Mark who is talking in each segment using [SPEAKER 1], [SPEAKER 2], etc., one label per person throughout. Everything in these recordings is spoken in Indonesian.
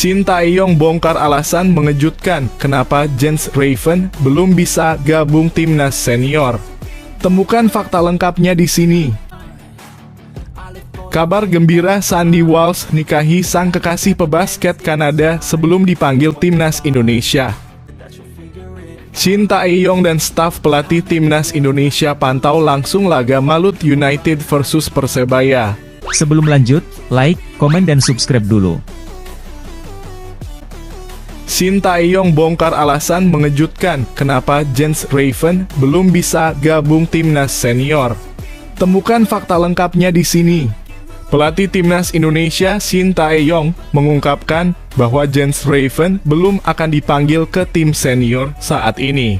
[SPEAKER 1] Shin Tae-yong bongkar alasan mengejutkan kenapa Jens Raven belum bisa gabung timnas senior. Temukan fakta lengkapnya di sini. Kabar gembira, Sandy Walsh nikahi sang kekasih pebasket Kanada sebelum dipanggil timnas Indonesia. Shin Tae-yong dan staf pelatih timnas Indonesia pantau langsung laga Malut United versus Persebaya.
[SPEAKER 2] Sebelum lanjut, like, komen dan subscribe dulu.
[SPEAKER 1] Shin Tae-yong bongkar alasan mengejutkan kenapa Jens Raven belum bisa gabung timnas senior. Temukan fakta lengkapnya di sini. Pelatih timnas Indonesia Shin Tae-yong mengungkapkan bahwa Jens Raven belum akan dipanggil ke tim senior saat ini.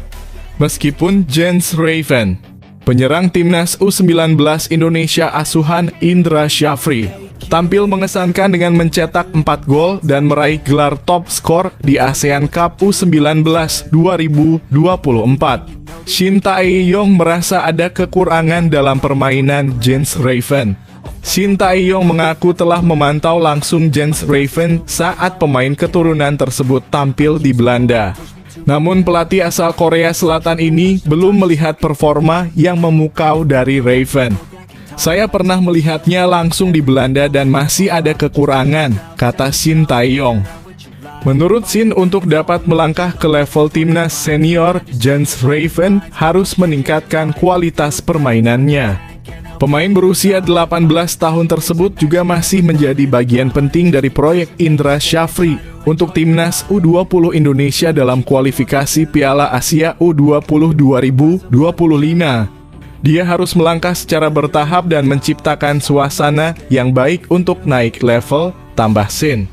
[SPEAKER 1] Meskipun Jens Raven, penyerang timnas U19 Indonesia asuhan Indra Syafri, tampil mengesankan dengan mencetak 4 gol dan meraih gelar top skor di ASEAN Cup U19 2024. Shin Tae-yong merasa ada kekurangan dalam permainan Jens Raven. Shin Tae-yong mengaku telah memantau langsung Jens Raven saat pemain keturunan tersebut tampil di Belanda. Namun pelatih asal Korea Selatan ini belum melihat performa yang memukau dari Raven. Saya pernah melihatnya langsung di Belanda dan masih ada kekurangan, kata Shin Tae-yong. Menurut Shin, untuk dapat melangkah ke level timnas senior, Jens Raven harus meningkatkan kualitas permainannya. Pemain berusia 18 tahun tersebut juga masih menjadi bagian penting dari proyek Indra Syafri untuk timnas U20 Indonesia dalam kualifikasi Piala Asia U20 2025. Dia harus melangkah secara bertahap dan menciptakan suasana yang baik untuk naik level, tambah Shin.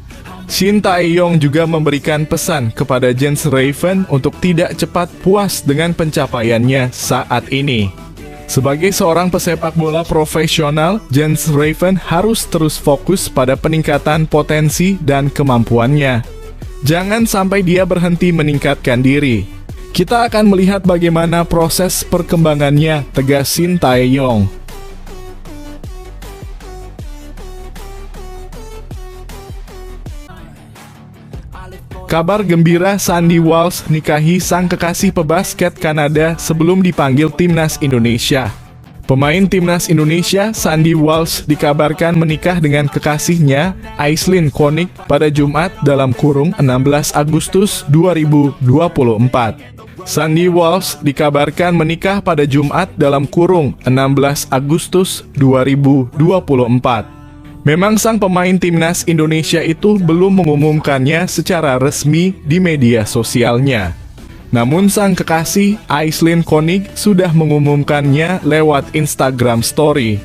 [SPEAKER 1] Shin Tae-yong juga memberikan pesan kepada Jens Raven untuk tidak cepat puas dengan pencapaiannya saat ini. Sebagai seorang pesepak bola profesional, Jens Raven harus terus fokus pada peningkatan potensi dan kemampuannya. Jangan sampai dia berhenti meningkatkan diri. Kita akan melihat bagaimana proses perkembangannya, tegas Shin Tae-yong. Kabar gembira, Sandy Walsh nikahi sang kekasih pebasket Kanada sebelum dipanggil timnas Indonesia. Pemain timnas Indonesia, Sandy Walsh, dikabarkan menikah dengan kekasihnya, Aislinn Konik, pada Jumat (16 Agustus 2024. Sandy Walsh dikabarkan menikah pada Jumat (16 Agustus 2024. Memang sang pemain timnas Indonesia itu belum mengumumkannya secara resmi di media sosialnya. Namun sang kekasih, Aislinn Konik, sudah mengumumkannya lewat Instagram Story.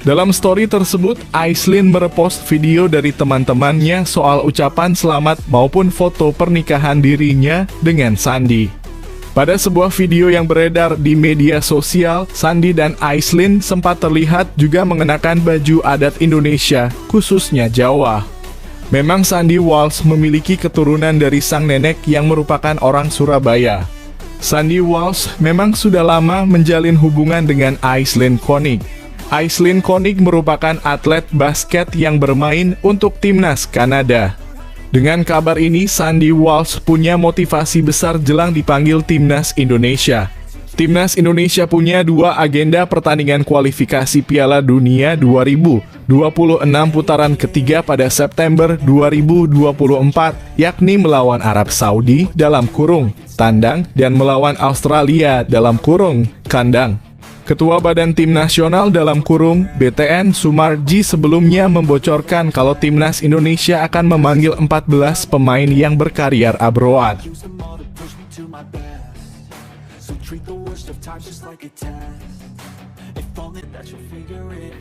[SPEAKER 1] Dalam story tersebut, Aislinn merepost video dari teman-temannya soal ucapan selamat maupun foto pernikahan dirinya dengan Sandy. Pada sebuah video yang beredar di media sosial, Sandy dan Aislinn sempat terlihat juga mengenakan baju adat Indonesia, khususnya Jawa. Memang Sandy Walsh memiliki keturunan dari sang nenek yang merupakan orang Surabaya. Sandy Walsh memang sudah lama menjalin hubungan dengan Aislinn Konik. Aislinn Konik merupakan atlet basket yang bermain untuk timnas Kanada. Dengan kabar ini, Sandy Walsh punya motivasi besar jelang dipanggil timnas Indonesia. Timnas Indonesia punya 2 agenda pertandingan kualifikasi Piala Dunia 2026 putaran ketiga pada September 2024, yakni melawan Arab Saudi (tandang) dan melawan Australia (kandang). Ketua Badan Tim Nasional (BTN) Sumarji sebelumnya membocorkan kalau timnas Indonesia akan memanggil 14 pemain yang berkarier abroad.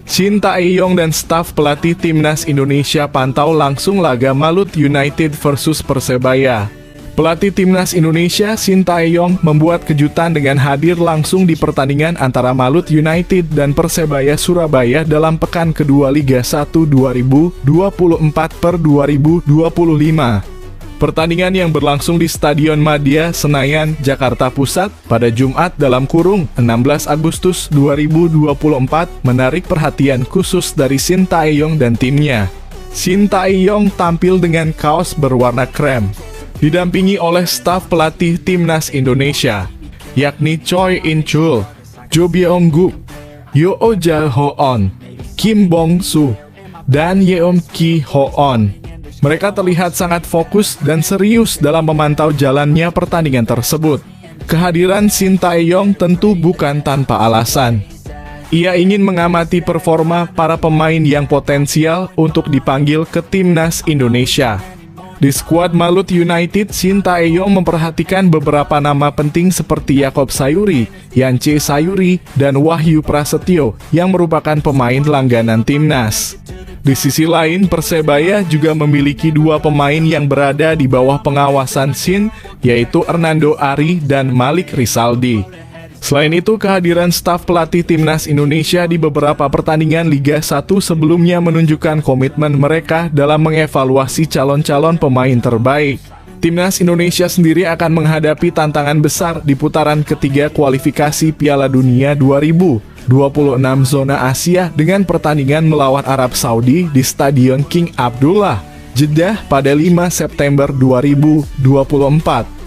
[SPEAKER 1] Shin Tae-yong dan staf pelatih timnas Indonesia pantau langsung laga Malut United versus Persebaya. Pelatih timnas Indonesia Shin Tae-yong membuat kejutan dengan hadir langsung di pertandingan antara Malut United dan Persebaya Surabaya dalam pekan kedua Liga 1 2024/2025. Pertandingan yang berlangsung di Stadion Madia, Senayan, Jakarta Pusat pada Jumat (16 Agustus 2024) menarik perhatian khusus dari Shin Tae-yong dan timnya. Shin Tae-yong tampil dengan kaos berwarna krem, didampingi oleh staf pelatih timnas Indonesia, yakni Choi In-chul, Jo Byung-guk, Yoo Ja-hoon, Kim Bong-soo, dan Yeon Ki-hoon. Mereka terlihat sangat fokus dan serius dalam memantau jalannya pertandingan tersebut. Kehadiran Shin Tae-yong tentu bukan tanpa alasan. Ia ingin mengamati performa para pemain yang potensial untuk dipanggil ke timnas Indonesia. Di skuad Malut United, Shin Tae-yong memperhatikan beberapa nama penting seperti Yaakob Sayuri, Yance Sayuri, dan Wahyu Prasetyo yang merupakan pemain langganan timnas. Di sisi lain, Persebaya juga memiliki dua pemain yang berada di bawah pengawasan Shin, yaitu Hernando Ari dan Malik Rizaldi. Selain itu, kehadiran staf pelatih timnas Indonesia di beberapa pertandingan Liga 1 sebelumnya menunjukkan komitmen mereka dalam mengevaluasi calon-calon pemain terbaik. Timnas Indonesia sendiri akan menghadapi tantangan besar di putaran ketiga kualifikasi Piala Dunia 2026 zona Asia dengan pertandingan melawan Arab Saudi di Stadion King Abdullah, Jeddah pada 5 September 2024.